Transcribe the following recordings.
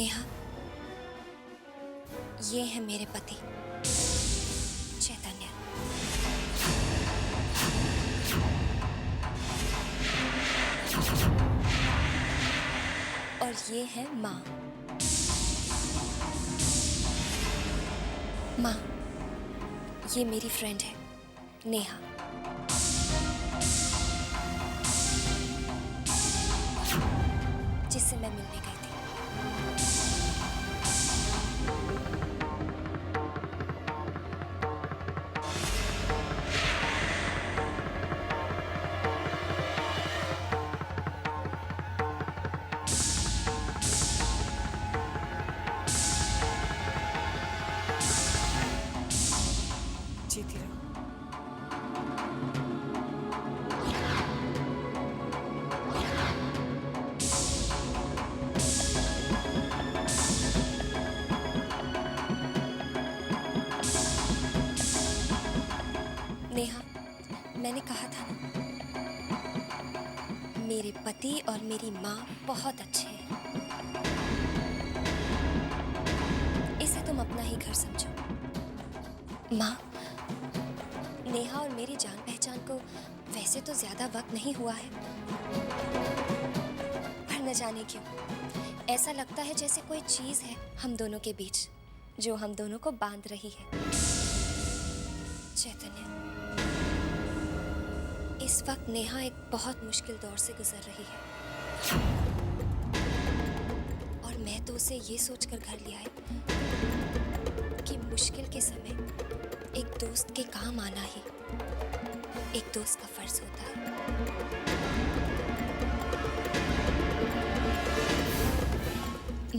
नेहा, ये है मेरे पति चैतन्य। और ये है माँ। माँ, ये मेरी फ्रेंड है नेहा। जिससे मैं मिलने गई थी। जीती रहो। नेहा, मैंने कहा था ना, मेरे पति और मेरी माँ बहुत अच्छे हैं। इसे तुम अपना ही घर समझो। माँ, नेहा और मेरी जान पहचान को वैसे तो ज्यादा वक्त नहीं हुआ है, पर न जाने क्यों ऐसा लगता है जैसे कोई चीज है हम दोनों के बीच जो हम दोनों को बांध रही है। चैतन्य, इस वक्त नेहा एक बहुत मुश्किल दौर से गुजर रही है और मैं तो उसे ये सोचकर घर ले आई कि मुश्किल के समय एक दोस्त के काम आना ही एक दोस्त का फर्ज होता है।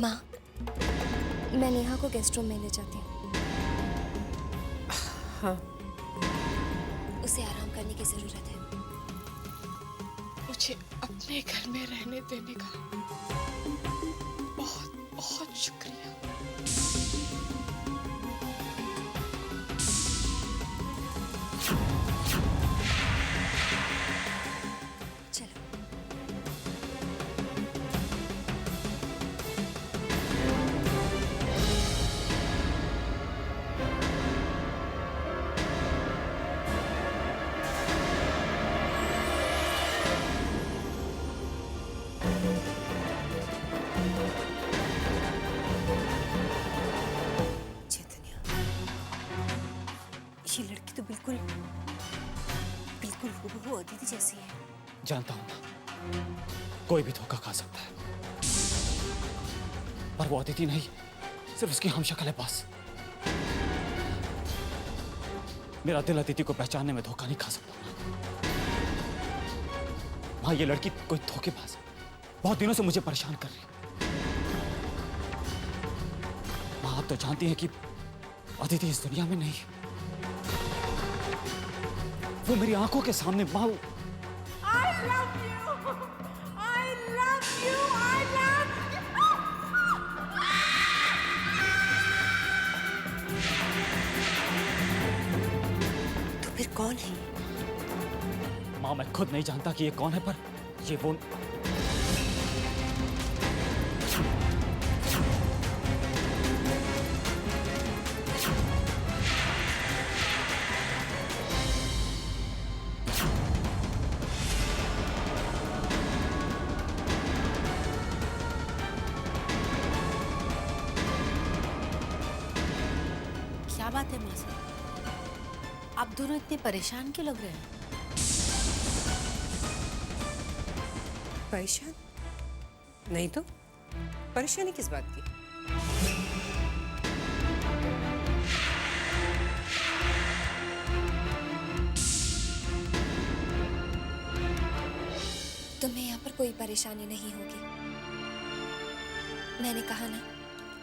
माँ, मैं नेहा को गेस्ट रूम में ले जाती हूँ। हाँ, उसे आराम करने की जरूरत है। मुझे अपने घर में रहने देने का बहुत बहुत शुक्रिया। चलो। चैतन्य, ये लड़की तो बिल्कुल हूबहू अदिति जैसी है। जानता हूं ना, कोई भी धोखा खा सकता है, पर वो अदिति नहीं, सिर्फ उसकी हमशक्ल है बस। मेरा दिल अदिति को पहचानने में धोखा नहीं खा सकता। मां, ये लड़की कोई धोखेबाज है, बहुत दिनों से मुझे परेशान कर रही है। मां, आप तो जानती हैं कि अदिति इस दुनिया में नहीं है। वो मेरी आंखों के सामने मां। I love you. I love you. I love तो फिर कौन है? मां, मैं खुद नहीं जानता कि ये कौन है, पर ये वो। क्या बात है माँ साहब, आप दोनों इतने परेशान क्यों लग रहे हैं? परेशान? नहीं तो परेशानी किस बात की? तुम्हें यहाँ पर कोई परेशानी नहीं होगी। मैंने कहा ना,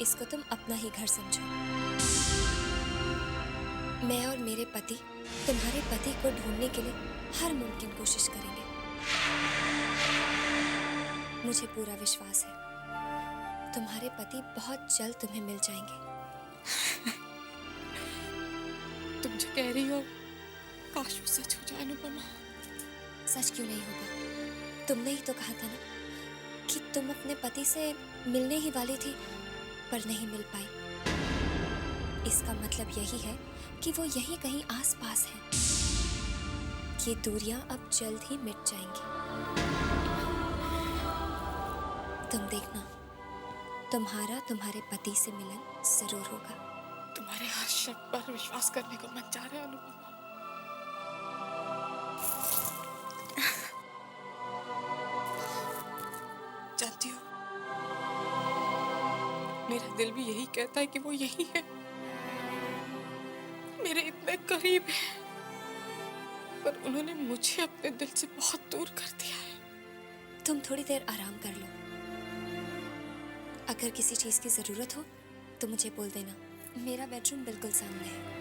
इसको तुम अपना ही घर समझो। मैं और मेरे पति तुम्हारे पति को ढूंढने के लिए हर मुमकिन कोशिश करेंगे। मुझे पूरा विश्वास है तुम्हारे पति बहुत जल्द तुम्हें मिल जाएंगे। तुम जो कह रही हो काश वो सच हो जाए अनुपमा। सच क्यों नहीं होगा? तुमने ही तो कहा था ना कि तुम अपने पति से मिलने ही वाली थी पर नहीं मिल पाई। इसका मतलब यही है कि वो यहीं कहीं आसपास है। ये दूरियां अब जल्द ही मिट जाएंगी। तुम देखना, तुम्हारा तुम्हारे पति से मिलन जरूर होगा। तुम्हारे हर शब्द पर विश्वास करने को मन चाह रहा है अनुपमा। जानती हो, मेरा दिल भी यही कहता है कि वो यही है, मेरे इतने करीब है, पर उन्होंने मुझे अपने दिल से बहुत दूर कर दिया है। तुम थोड़ी देर आराम कर लो। अगर किसी चीज की जरूरत हो तो मुझे बोल देना। मेरा बेडरूम बिल्कुल सामने है।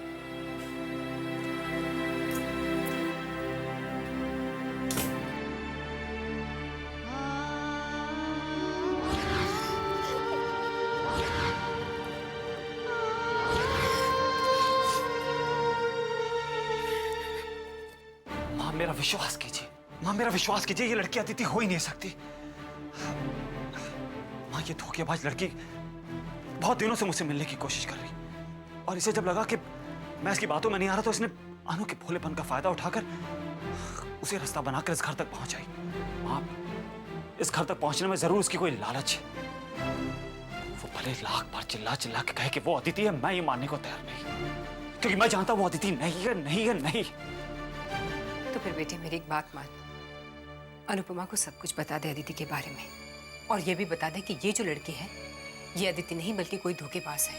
माँ मेरा विश्वास कीजिए, माँ मेरा विश्वास कीजिए, ये लड़की अदिति हो ही नहीं सकती। माँ ये धोखेबाज लड़की बहुत दिनों से मुझसे मिलने की कोशिश कर रही, और इसे जब लगा कि मैं इसकी बातों में नहीं आ रहा तो इसने अनु के भोलेपन का फायदा उठाकर उसे रास्ता बनाकर इस घर तक पहुंच आई। माँ इस घर तक पहुंचने में जरूर उसकी कोई लालच है। वो भले लाख बार चिल्ला चिल्ला के कहे कि वो अदिति है, मैं ये मानने को तैयार नहीं, क्योंकि मैं जानता हूं वो अदिति नहीं है, नहीं है, नहीं। तो फिर बेटे मेरी एक बात मान, अनुपमा को सब कुछ बता दे अदिति के बारे में, और ये भी बता दे कि ये जो लड़की है ये अदिति नहीं बल्कि कोई धोखेबाज है।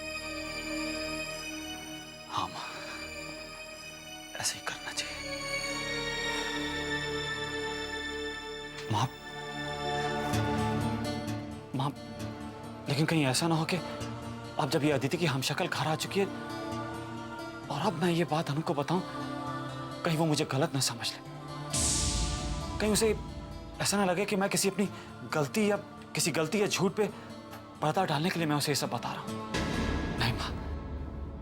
हाँ माँ, ऐसे ही करना चाहिए। माँ माँ, लेकिन कहीं ऐसा ना हो कि अब जब ये अदिति की हमशक्ल घर आ चुकी है और अब मैं ये बात अनु को बताऊं, कहीं वो मुझे गलत ना समझ ले, कहीं उसे ऐसा ना लगे कि मैं किसी अपनी गलती या झूठ पे पर्दा डालने के लिए मैं उसे ये सब बता रहा हूं। नहीं माँ,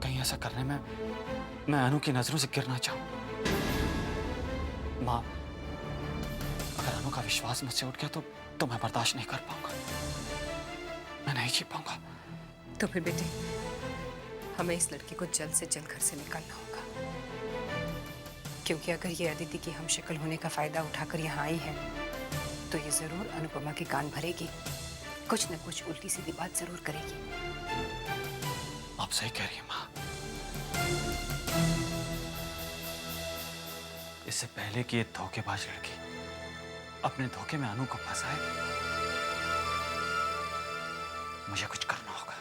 कहीं ऐसा करने में मैं अनु की नजरों से गिरना चाहूं। माँ, अगर अनु का विश्वास मुझसे उठ गया तो मैं बर्दाश्त नहीं कर पाऊंगा, मैं नहीं जी पाऊंगा। तो फिर बेटे हमें इस लड़की को जल्द से जल्द घर से निकालना होगा, क्योंकि अगर ये अदिति की हमशक्ल होने का फायदा उठाकर यहाँ आई है तो ये जरूर अनुपमा के कान भरेगी, कुछ न कुछ उल्टी सीधी बात जरूर करेगी। आप सही कह रही हैं माँ। इससे पहले कि ये धोखेबाज लड़की अपने धोखे में अनु को फंसाए, मुझे कुछ करना होगा।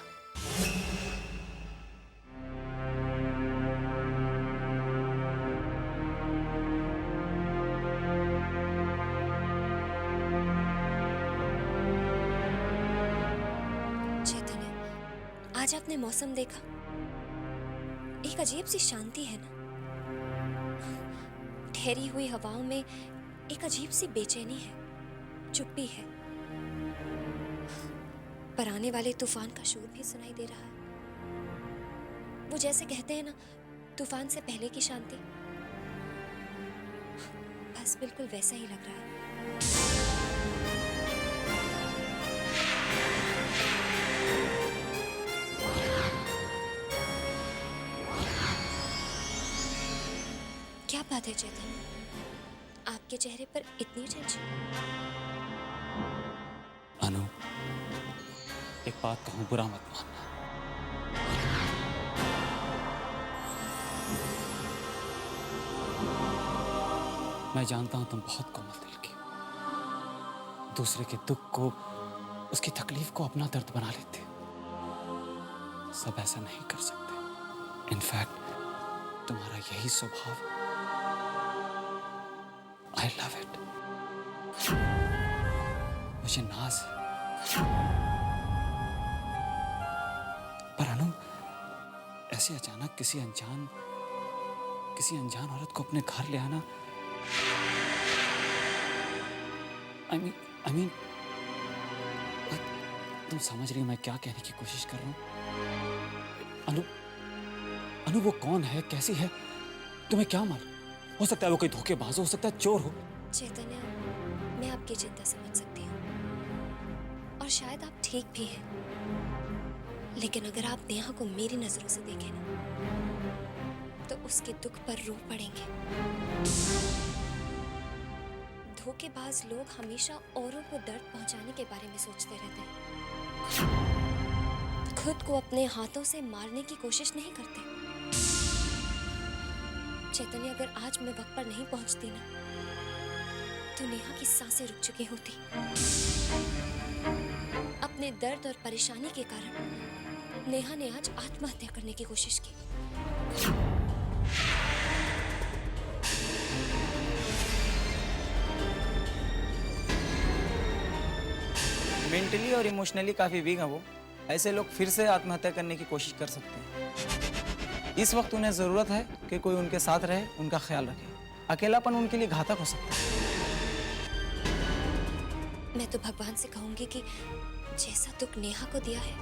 आज आपने मौसम देखा? एक अजीब सी शांति है ना। ठहरी हुई हवाओं में एक अजीब सी बेचैनी है, चुप्पी है। पर आने वाले तूफान का शोर भी सुनाई दे रहा है। वो जैसे कहते हैं ना, तूफान से पहले की शांति, बस बिल्कुल वैसा ही लग रहा है। क्या बात है चेतन, आपके चेहरे पर इतनी टेंशन? अनु, एक बात कहूं, बुरा मत मानना। मैं जानता हूं तुम बहुत कोमल दिल की, दूसरे के दुख को, उसकी तकलीफ को अपना दर्द बना लेते। सब ऐसा नहीं कर सकते। इनफैक्ट तुम्हारा यही स्वभाव, I love it। मुझे नाज है। पर अनु, ऐसे अचानक किसी अनजान औरत को अपने घर ले आना, I mean, तुम समझ रही हो मैं क्या कहने की कोशिश कर रहा हूँ? अनु वो कौन है, कैसी है, तुम्हें क्या मालूम? हो सकता है वो कोई धोखेबाज हो सकता है चोर हो। चैतन्य, मैं आपकी चिंता समझ सकती हूँ और शायद आप ठीक भी हैं, लेकिन अगर आप नेहा को मेरी नजरों से देखें ना, तो उसके दुख पर रो पड़ेंगे। धोखेबाज लोग हमेशा औरों को दर्द पहुंचाने के बारे में सोचते रहते हैं, खुद को अपने हाथों से मारने की कोशिश नहीं करते। चैतन्य, अगर आज मैं वक्त पर नहीं पहुंचती ना, तो नेहा की सांसें रुक चुकी होती। अपने दर्द और परेशानी के कारण नेहा ने आज आत्महत्या करने की कोशिश की। मेंटली और इमोशनली काफ़ी वीक हैं वो। ऐसे लोग फिर से आत्महत्या करने की कोशिश कर सकते हैं। इस वक्त उन्हें ज़रूरत है कि कोई उनके साथ रहे, उनका ख्याल रखे। अकेलापन उनके लिए घातक हो सकता है। मैं तो भगवान से कहूंगी कि जैसा दुख नेहा को दिया है,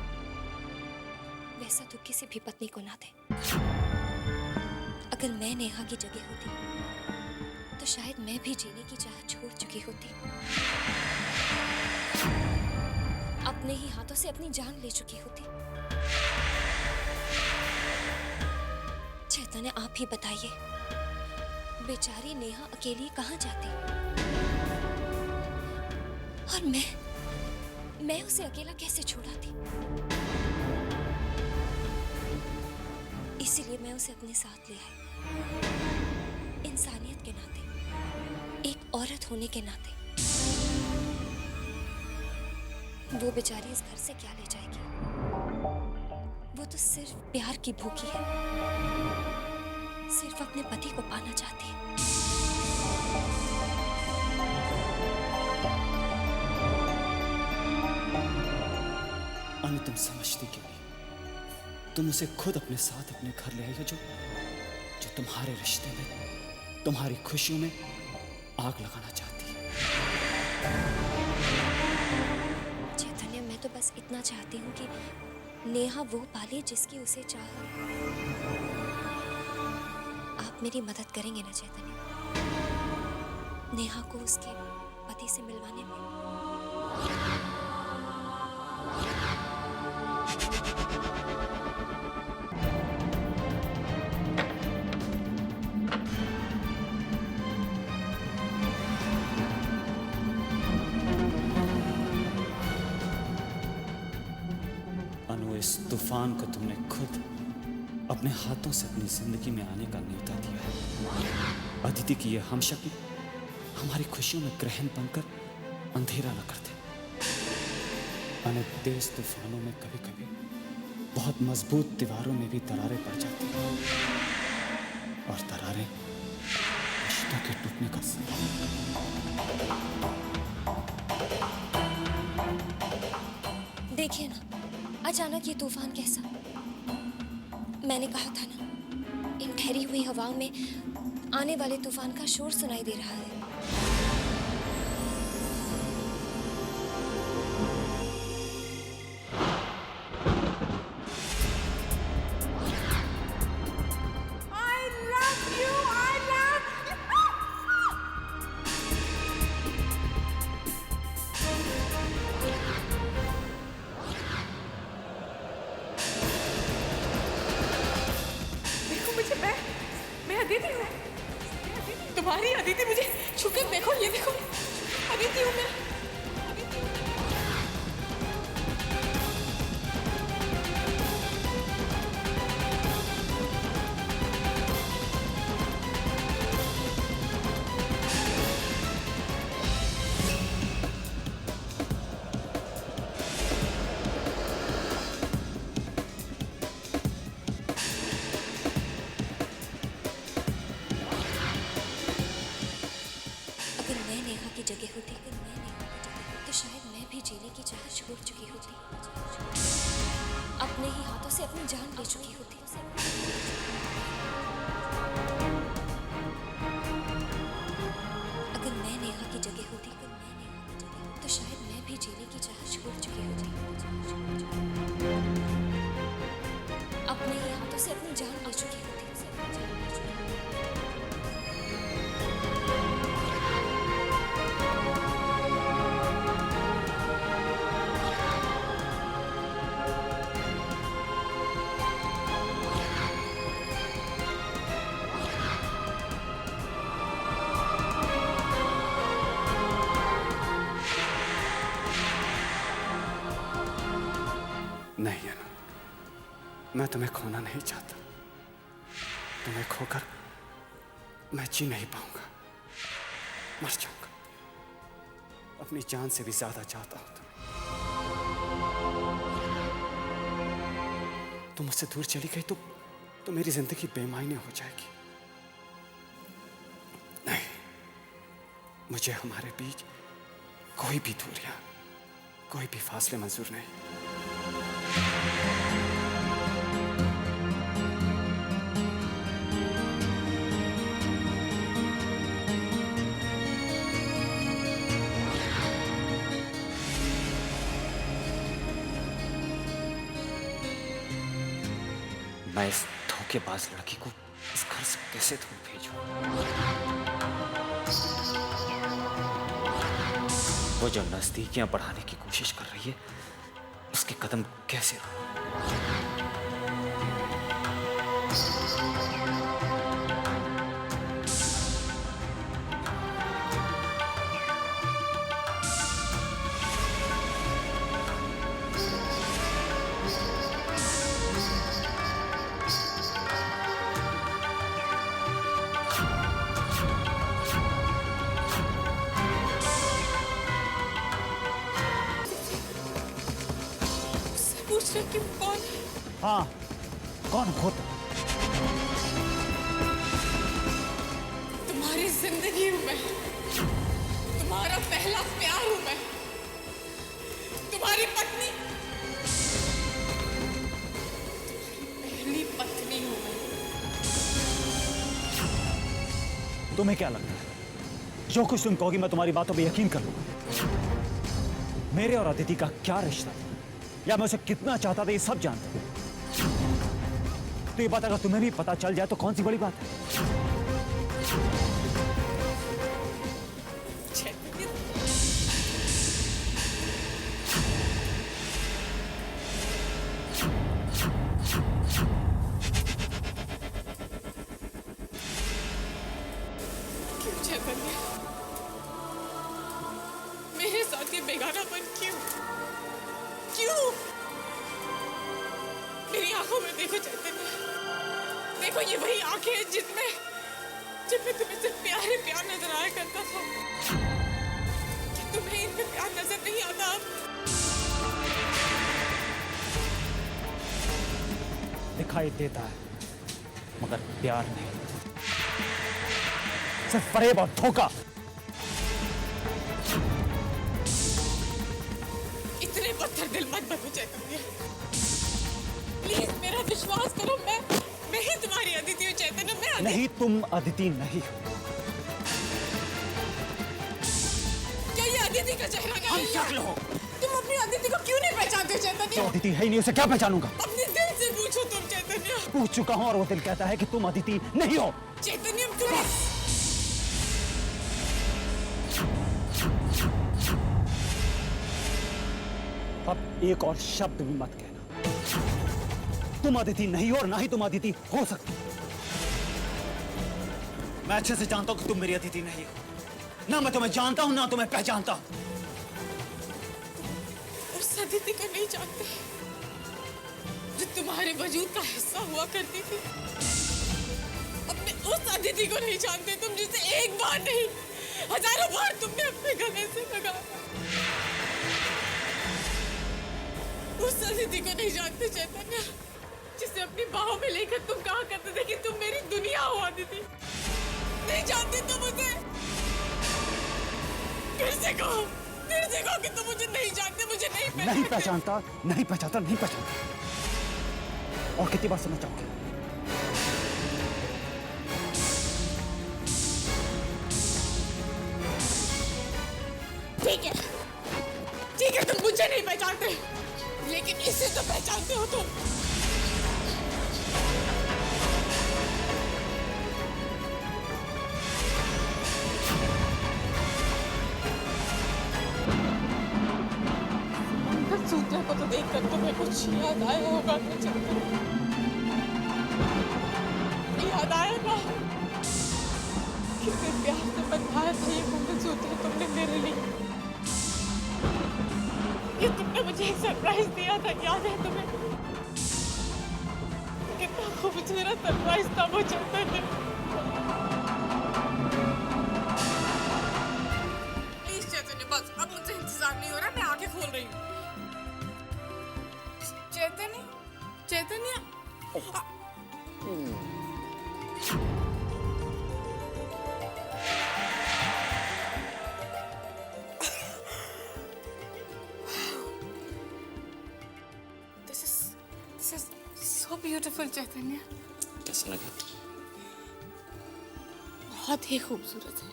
वैसा दुख किसी भी पत्नी को ना दे। अगर मैं नेहा की जगह होती, तो शायद मैं भी जीने की चाह छोड़ चुकी होती। अपने ही हाथों से अपनी जान ले चुकी होती। चैतन्य, आप ही बताइए, बेचारी नेहा अकेली कहाँ जाती? और मैं उसे अकेला कैसे छोड़ाती? इसीलिए मैं उसे अपने साथ ले आई, इंसानियत के नाते, एक औरत होने के नाते। वो बेचारी इस घर से क्या ले जाएगी? वो तो सिर्फ प्यार की भूखी है, सिर्फ अपने पति को पाना चाहती है। अनु, तुम समझती क्यों नहीं? तुम उसे खुद अपने साथ अपने घर ले आई हो, जो तुम्हारे रिश्ते में, तुम्हारी खुशियों में आग लगाना चाहती है। चैतन्य, मैं तो बस इतना चाहती हूँ कि नेहा वो पाले जिसकी उसे चाह। आप मेरी मदद करेंगे ना चैतन्य, नेहा को उसके पति से मिलवाने में? अनु, इस तूफान को तुमने खुद अपने हाथों से अपनी जिंदगी में आने का न्योता दिया है। अदिति की ये हमशक्ल हमारी खुशियों में ग्रहण बनकर अंधेरा न कर दे। अनु, तेज तूफानों में कभी कभी बहुत मजबूत दीवारों में भी दरारें पड़ जाती हैं, और दरारें रिश्तों के टूटने का देखिए ना, अचानक ये तूफान कैसा? मैंने कहा था ना, इन ठहरी हुई हवाओं में आने वाले तूफान का शोर सुनाई दे रहा है। मैं अदिति हूँ, तुम्हारी अदिति। मुझे छूकर देखो, ये देखो, अदिति हूँ मैं। जगह होती, तो शायद मैं भी जीने की चाह छोड़ चुकी होती, अपने ही हाथों से अपनी जान ले चुकी होती। अगर मैं नेहा की जगह होती, तो शायद मैं भी जीने की चाह छोड़ चुकी होती, अपने ही हाथों से अपनी जान ले चुकी होती। मैं तुम्हें खोना नहीं चाहता। तुम्हें खोकर मैं जी नहीं पाऊंगा, मर जाऊंगा। अपनी जान से भी ज्यादा चाहता हूं तुम्हें। तुम मुझसे दूर चली गई तो मेरी जिंदगी बेमायने हो जाएगी। नहीं, मुझे हमारे बीच कोई भी दूरियां, कोई भी फासले मंजूर नहीं। मैं इस धोखेबाज लड़की को इस घर से कैसे दूर भेजूं? वो जो नजदीकियां बढ़ाने की कोशिश कर रही है, उसके कदम कैसे रोकूं? पूछ रहे कि वो कौन है? हाँ, कौन हो तुम? तुम्हारी जिंदगी हूं मैं, तुम्हारा पहला प्यार हूं मैं, तुम्हारी पत्नी, तुम्हारी पहली पत्नी हूं मैं। तुम्हें क्या लगता है जो कुछ तुम कहोगी मैं तुम्हारी बातों पे यकीन कर लूंगा? मेरे और अदिति का क्या रिश्ता था, या मैं उसे कितना चाहता था, ये सब जानता हूं। तो ये बात अगर तुम्हें भी पता चल जाए तो कौन सी बड़ी बात है? चैतन्य, क्यों चैतन्य, मेरे साथ ये बेगानापन क्यों? क्यों? मेरी आंखों में देखो चैतन्य, देखो ये वही आंखें हैं जिनमें तुम्हें सिर्फ प्यार ही प्यार नजर आया करता था। कि तुम्हें इनमें प्यार नजर नहीं आता अब? दिखाई देता है मगर प्यार नहीं, सिर्फ फरेब और धोखा। इतने पत्थर दिल मत बनो चैतन्य, प्लीज मेरा विश्वास करो। मैं ही तुम्हारी अदिति हूँ चैतन्य, मैं अदिति। नहीं, तुम अदिति नहीं हो। क्या ये अदिति का चेहरा नहीं है? शक्ल हो। तुम अपनी अदिति को क्यों नहीं पहचानते हो चैतन्य? जो अदिति है ही नहीं, उसे क्या पहचानूंगा? अपने दिल से पूछो तुम चैतन्य। पूछ चुका हूं और वो दिल कहता है कि तुम अदिति नहीं हो। चैतन्य तुम अब एक और शब्द भी मत कहना। तुम अदिति नहीं हो और ना ही तुम अदिति हो सकती। मैं अच्छे से जानता हूं कि तुम मेरी अदिति नहीं हो। ना मैं तुम्हें जानता हूं ना तुम्हें पहचानता हूं। उस अदिति को नहीं जानते जो तुम्हारे वजूद का हिस्सा हुआ करती थी। अपने उस अदिति को नहीं जानते तुम जिसे एक बार नहीं हजारों बार तुमने अपने गले से लगाया। उस अदिति को नहीं जानते चैतन्य जिसे अपनी बाहों में लेकर तुम कहा करते थे कि तुम मेरी दुनिया हो अदिति। नहीं जानते तुम मुझे? फिर से कहो कि तुम मुझे नहीं जानते, मुझे नहीं पहचानता। नहीं पहचानता। और कितनी बार सुनना चाहोगे? ठीक है, तुम मुझे नहीं पहचानते, लेकिन इसे तो पहचानते हो तुम। सूत्र को तो देखकर तुम्हें कुछ याद आया होगा। याद आएगा कितने प्यार से बनवाया था ये मंगलसूत्र तुमने मेरे लिए। ये तुमने मुझे एक सरप्राइज दिया था, याद है तुम्हें? खूबसूरत सरप्राइज था वो चैतन्य। प्लीज चैतन्य बस, अब मुझसे इंतजार नहीं हो रहा, मैं आंखें खोल रही हूँ। चैतन्य, चैतन्य। This is so beautiful, चैतन्य। कैसा लगा? बहुत ही खूबसूरत है।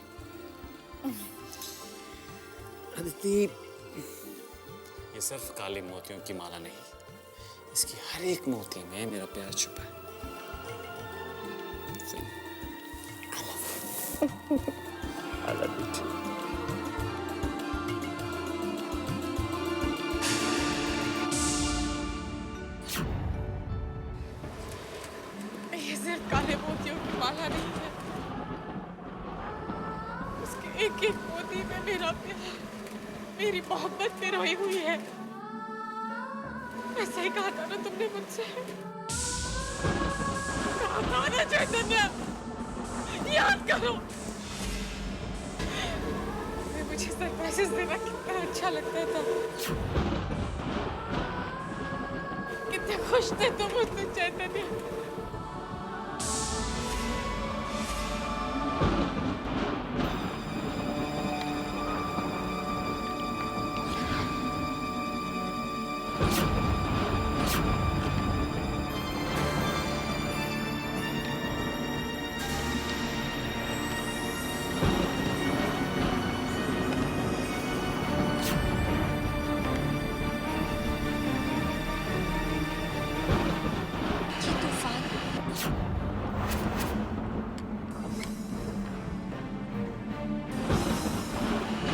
अदिति, ये सिर्फ काले मोतियों की माला नहीं, इसकी हर एक मोती में मेरा प्यार छुपा है। I love you too. ये सिर्फ काले मोतियों की माला नहीं है, उसके एक एक मोती में मेरा प्यार, मेरी मोहब्बत पिरोई हुई है। ऐसा ही कहा था ना तुमने मुझसे, कहा था ना चैतन्य, याद करो। मुझे सरप्राइजेस देना कितना अच्छा लगता था, कितने खुश थे तुम मुझसे चैतन्य। ये तूफान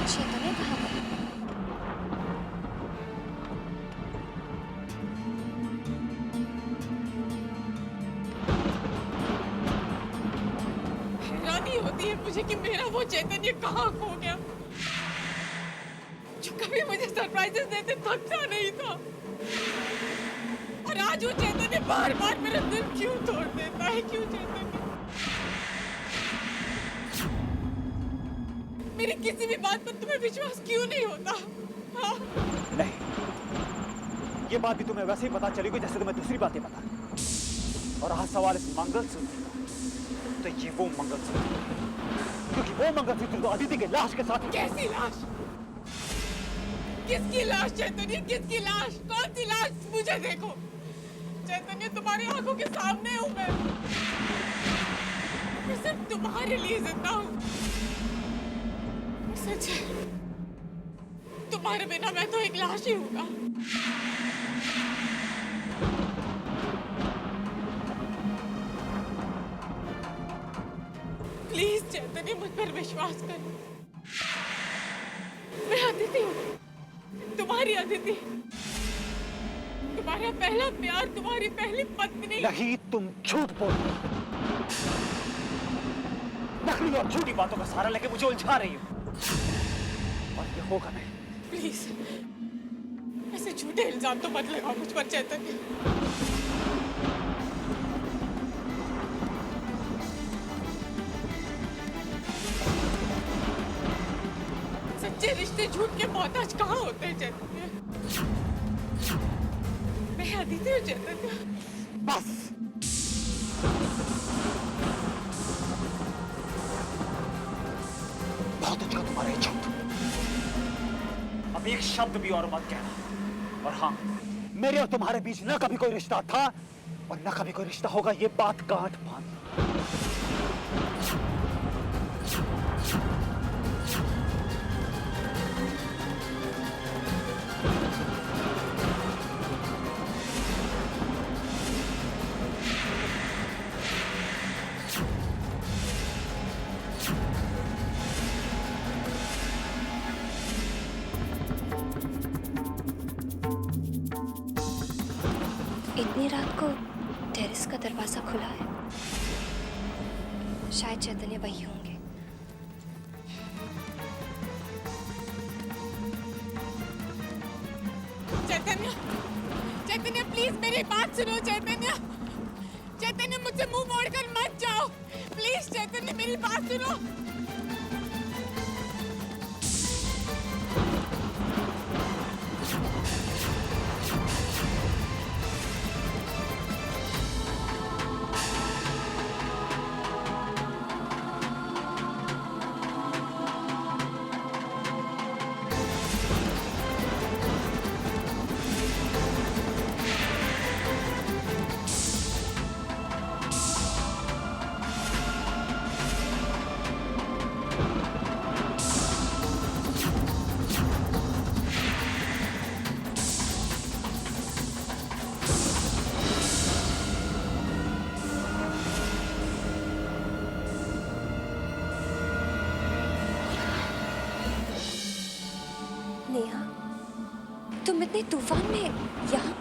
चैतन्य कहाँ गए? हैरानी होती है मुझे कि मेरा वो चैतन्य कहाँ खो गया, जो कभी मुझे सरप्राइजेस देते थकता नहीं था। और आज वो चैतन्य बार बार मेरा दिल क्यों तोड़ देता है? क्यों चैतन्य? मेरी किसी भी बात पर तुम्हें विश्वास क्यों नहीं होता? हाँ? नहीं, ये बात भी तुम्हें वैसे ही पता चलेगी जैसे तुम्हें दूसरी बातें पता। और रहा सवाल इस मंगलसूत्र का, तो ये वो मंगलसूत्र है, क्योंकि वो मंगलसूत्र तो अदिति के लाश के साथ। कैसी लाश? किसकी लाश चैतन्य? किसकी लाश? कौन सी लाश? मुझे देखो चैतन्य, तुम्हारी आंखों के सामने हूं मैं सिर्फ तुम्हारे लिए जिंदा हूं। सच है, तुम्हारे बिना मैं तो एक लाश ही हूँ। प्लीज चैतन्य, मुझ पर विश्वास करो। मैं अदिति हूँ, तुम्हारी अदिति, तुम्हारा पहला प्यार, तुम्हारी पहली पत्नी। नहीं, तुम झूठ बोल रही हो। नकली और झूठी बातों का सहारा लेके मुझे उलझा रही हो, और ये होगा नहीं। प्लीज ऐसे झूठे इल्जाम तो मत लगाओ मुझ पर चैतन्य। सच्चे रिश्ते झूठ के मोहताज कहाँ होते हैं चैतन्य? मैं अदिति हूँ चैतन्य। बस, बहुत अच्छा तुम्हारा ये झूठ। अब एक शब्द भी और मत कहना। और हाँ, मेरे और तुम्हारे बीच न कभी कोई रिश्ता था और न कभी कोई रिश्ता होगा, ये बात गांठ बांध। इतनी रात को टेरेस का दरवाजा खुला है, शायद चैतन्य वही होंगे। चैतन्य, चैतन्य प्लीज मेरी बात सुनो। चैतन्य, चैतन्य प्लीज चैतन्य मेरी बात सुनो। नेहा, तुम इतने तूफान में यहाँ?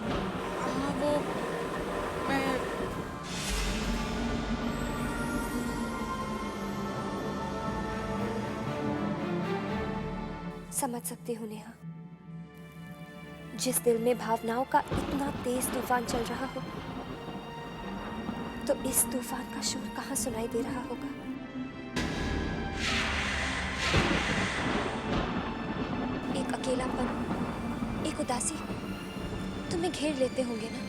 हाँ वो मैं समझ सकती हूँ नेहा, जिस दिल में भावनाओं का इतना तेज तूफान चल रहा हो, तो इस तूफान का शोर कहाँ सुनाई दे रहा होगा। एक अकेलापन, एक उदासी तुम्हें घेर लेते होंगे ना,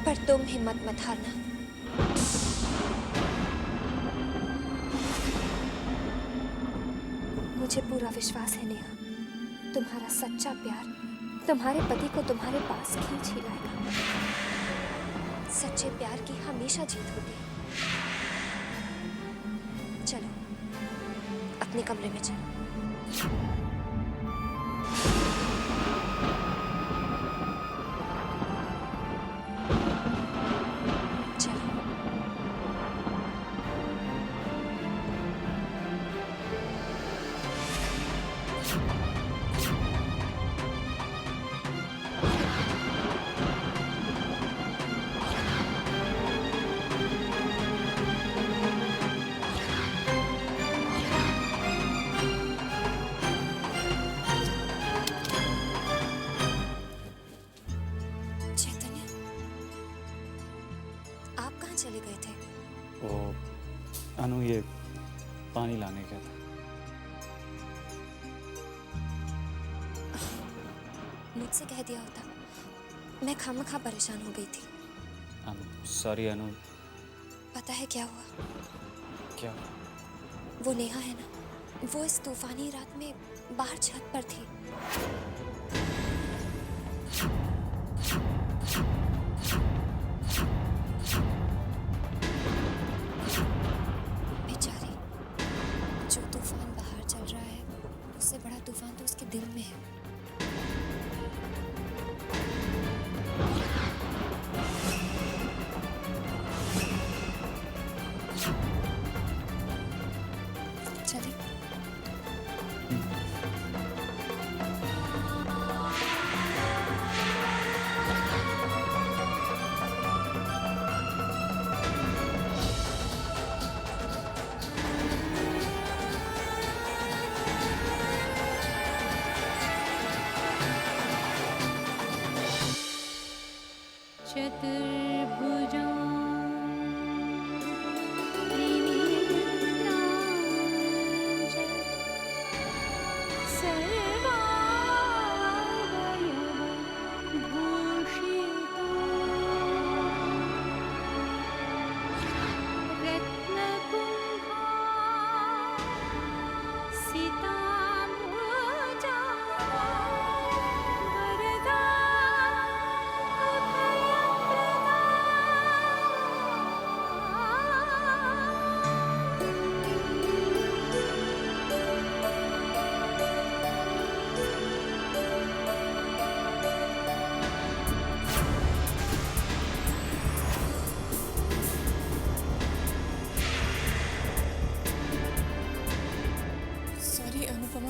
पर तुम हिम्मत मत हारना। मुझे पूरा विश्वास है नेहा, तुम्हारा सच्चा प्यार तुम्हारे पति को तुम्हारे पास खींच ही लाएगा। सच्चे प्यार की हमेशा जीत होती है। चलो अपने कमरे में चलो। चले गए थे? वो अनु ये पानी लाने गया था। मुझसे कह दिया होता, मैं खामखा परेशान हो गई थी। सॉरी अनु। पता है क्या हुआ? क्या? वो नेहा है ना, वो इस तूफानी रात में बाहर छत पर थी। बेचारी, जो तूफान बाहर चल रहा है उससे बड़ा तूफान तो उसके दिल में है। चले? चतुर्भुजां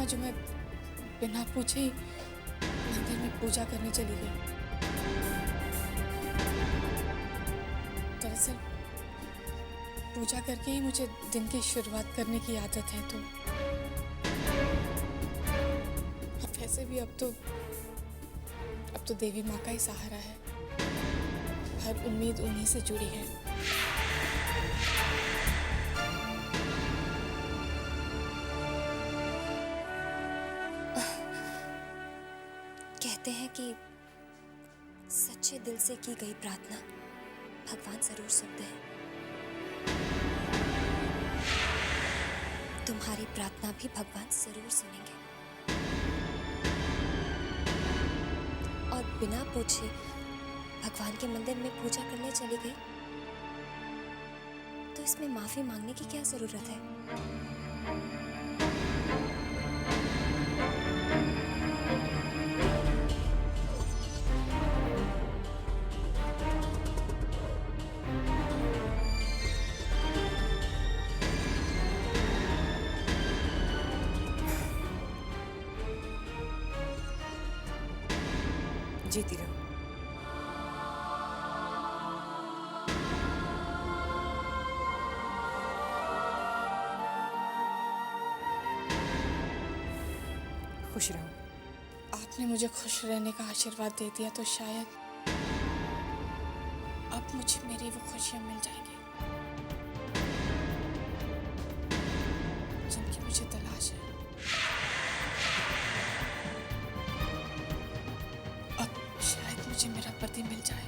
जो मैं बिना पूछे ही मंदिर में पूजा करने चली गई। दरअसल पूजा करके ही मुझे दिन की शुरुआत करने की आदत है, तो वैसे भी अब तो देवी माँ का ही सहारा है। हर उम्मीद उन्हीं से जुड़ी है। कहते हैं कि सच्चे दिल से की गई प्रार्थना भगवान जरूर सुनते हैं। तुम्हारी प्रार्थना भी भगवान जरूर सुनेंगे। और बिना पूछे भगवान के मंदिर में पूजा करने चली गई तो इसमें माफी मांगने की क्या जरूरत है? जीती रहो। खुश रहो। आपने मुझे खुश रहने का आशीर्वाद दे दिया तो शायद अब मुझे मेरी वो खुशियां मिल जाएंगी जिनकी मुझे तलाश है। अब शायद मुझे मेरा पति मिल जाए।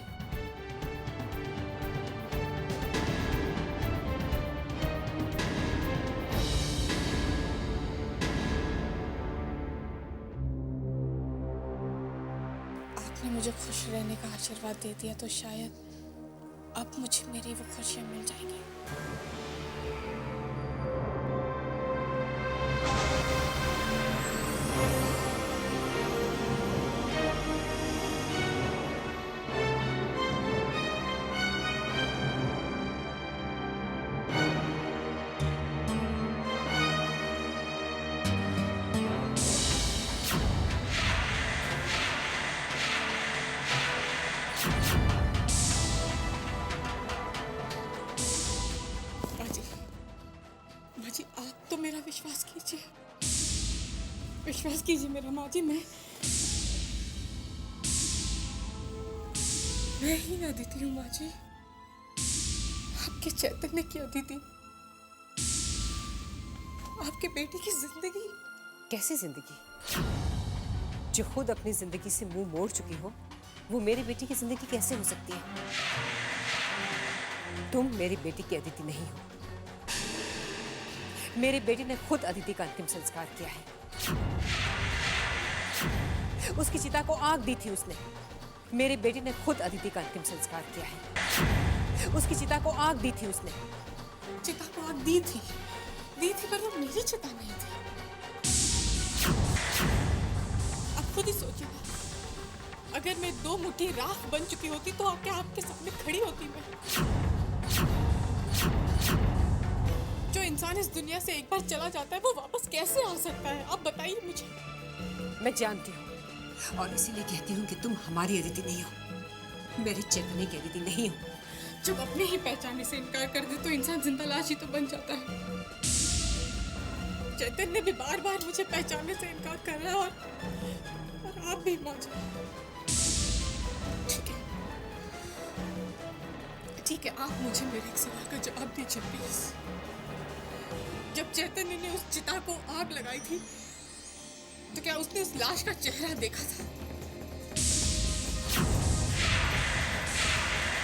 आपने मुझे खुश रहने का आशीर्वाद दे दिया तो शायद अब मुझे मेरी वो खुशियां मिल जाएंगी। माँ जी आप तो मेरा विश्वास कीजिए, विश्वास कीजिए मेरा माँ जी। मैं ही अदिति हूँ माँ जी, आपके चैतन्य की अदिति, आपके बेटे की जिंदगी। कैसी जिंदगी? जो खुद अपनी जिंदगी से मुंह मोड़ चुकी हो, वो मेरी बेटी की जिंदगी कैसे हो सकती है? तुम मेरी बेटी की अदिति नहीं हो। मेरी बेटी ने खुद अदिति का अंतिम संस्कार किया है। उसकी चिता को आग दी थी उसने। मेरी बेटी ने खुद अदिति का अंतिम संस्कार किया है। उसकी चिता को आग दी थी उसने। चिता को आग दी थी पर वो मेरी चिता नहीं थी। आप खुद ही सोचिए, अगर मैं 2 मुट्ठी राख बन चुकी होती तो क्या आपके सामने खड़ी होती मैं? जो इंसान इस दुनिया से एक बार चला जाता है वो वापस कैसे आ सकता है? आप बताइए मुझे। मैं जानती हूँ और इसीलिए कहती हूँ कि तुम हमारी अदिति नहीं हो, मेरी चैतन्य की अदिति नहीं हो। जब अपने ही पहचानने से इनकार कर दे तो इंसान जिंदा लाश ही तो बन जाता है। चैतन्य भी बार बार मुझे पहचानने से इनकार कर रहा है और आप भी माँ जी। ठीक है, आप मुझे मेरे एक सवाल का जवाब दीजिए प्लीज। जब चैतन्य ने उस चिता को आग लगाई थी तो क्या उसने उस लाश का चेहरा देखा था?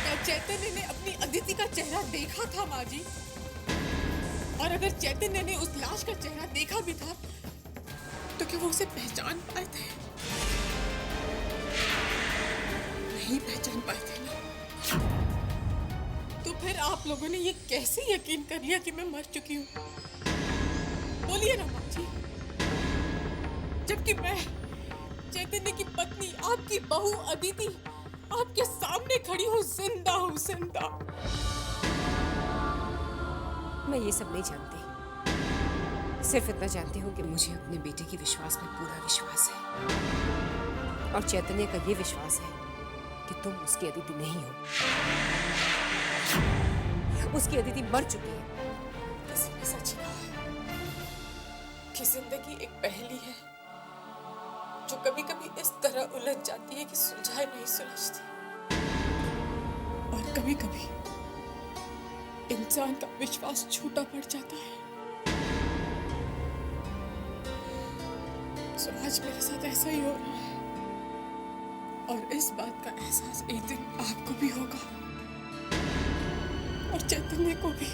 क्या चैतन्य ने अपनी अदिति का चेहरा देखा था माँ जी? और अगर चैतन्य ने उस लाश का चेहरा देखा भी था तो क्या वो उसे पहचान पाए थे? नहीं पहचान पाए थे ना। तो फिर आप लोगों ने ये कैसे यकीन कर लिया कि मैं मर चुकी हूँ? बोलिए ना माँ जी। जबकि मैं चैतन्य की पत्नी, आपकी बहू अदिति, आपके सामने खड़ी हूँ, जिंदा हूँ, जिंदा। मैं ये सब नहीं जानती, सिर्फ इतना जानती हूँ कि मुझे अपने बेटे के विश्वास में पूरा विश्वास है और चैतन्य का ये विश्वास है कि तुम उसकी अदिति नहीं हो। उसकी अदिति मर चुकी है। किसी ने सच कहा कि जिंदगी एक पहेली है जो कभी कभी इस तरह उलझ जाती है कि सुलझाए नहीं सुलझती, और कभी कभी इंसान का विश्वास झूठा पड़ जाता है। तो आज मेरे साथ ऐसा ही हो रहा है। और इस बात का एहसास एक दिन आपको भी होगा और चैतन्य को भी।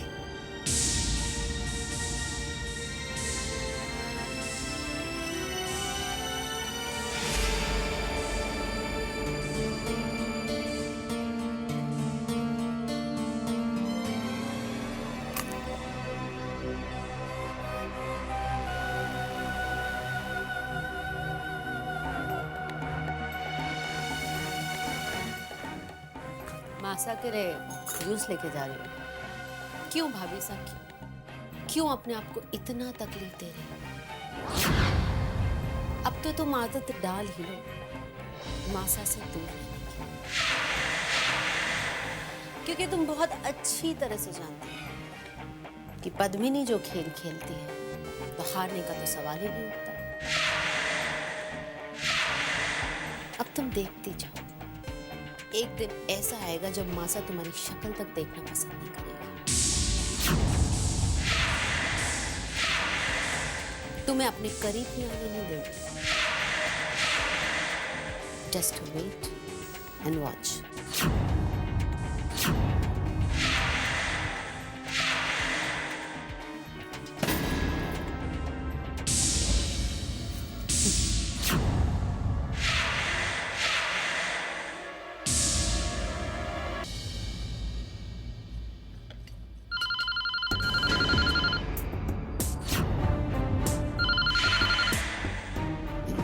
मासा के रे जूस लेके जा रही हो। क्यों भाभी साहब, क्यों अपने आप को इतना तकलीफ दे रही हो? अब तो तुम आदत डाल ही लो मासा से दूर रहने की, क्योंकि तुम बहुत अच्छी तरह से जानती हो कि पद्मिनी जो खेल खेलती है तो हारने का तो सवाल ही नहीं उठता। अब तुम देखती जाओ, एक दिन ऐसा आएगा जब मासा तुम्हारी शक्ल तक देखना पसंद नहीं करेगी। तुम्हें अपने करीब ही आने नहीं देगी। Just wait and watch.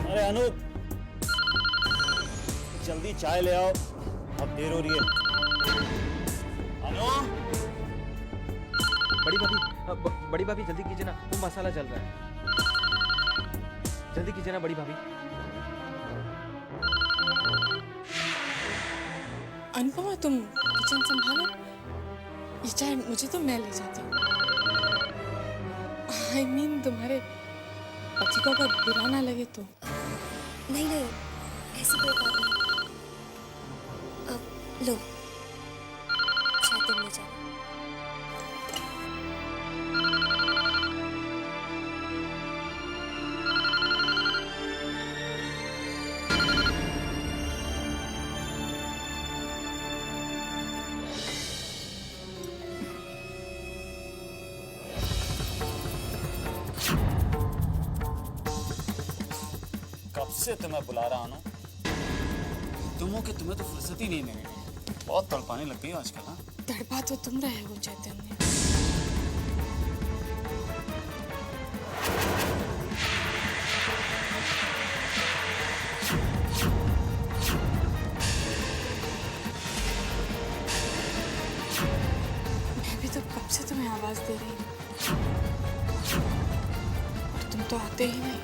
अरे अनूप, जल्दी चाय ले आओ, अब देर हो रही है। अनु, बड़ी भाभी जल्दी कीजिए ना, वो मसाला जल रहा है। जल्दी कीजिए ना बड़ी भाभी। अनुपमा, तुम किचन संभालो, ये चाय मुझे तो मैं ले जाती हूँ। I mean, तुम्हारे पति को अगर बुरा ना लगे तो। नहीं नहीं, ऐसी कोई बात नहीं। अब लो, चाय तुम ले जाओ। कब से तुम्हें बुला रहा हूँ, तुम्हें तो फुर्सत ही नहीं मिल रही। बहुत तड़पाने लग गई आजकल। हाँ, तड़पा तो तुम रहे हो चैतन्य। मैं भी तो कब से तुम्हें आवाज दे रही हूँ और तुम तो आते ही नहीं।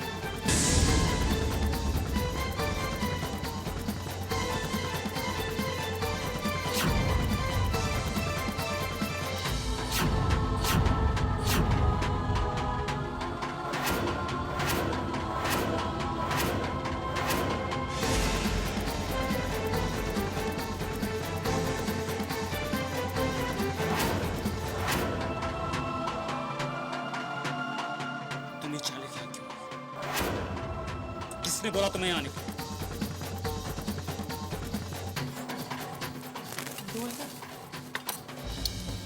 किसने बोला तुम्हें आने को? बोलना,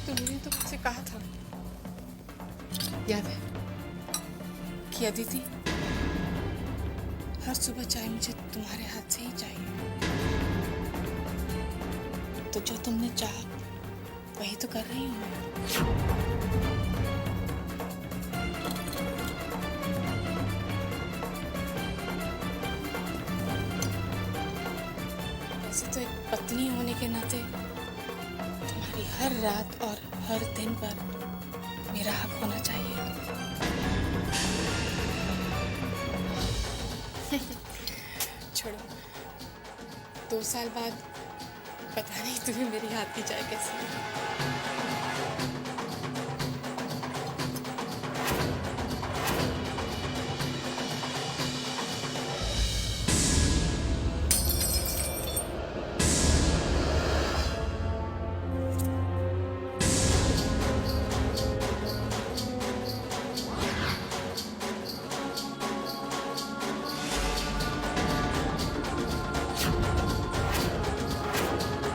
तुमने तो मुझसे कहा था, याद है कि अदिति, हर सुबह चाय मुझे तुम्हारे हाथ से ही चाहिए। तो जो तुमने चाहा वही तो कर रही हूँ मैं। तो एक पत्नी होने के नाते तुम्हारी हर रात और हर दिन पर मेरा हक होना चाहिए। छोड़ो, 2 साल बाद पता नहीं तुम्हें मेरी हाथ की चाय कैसी है।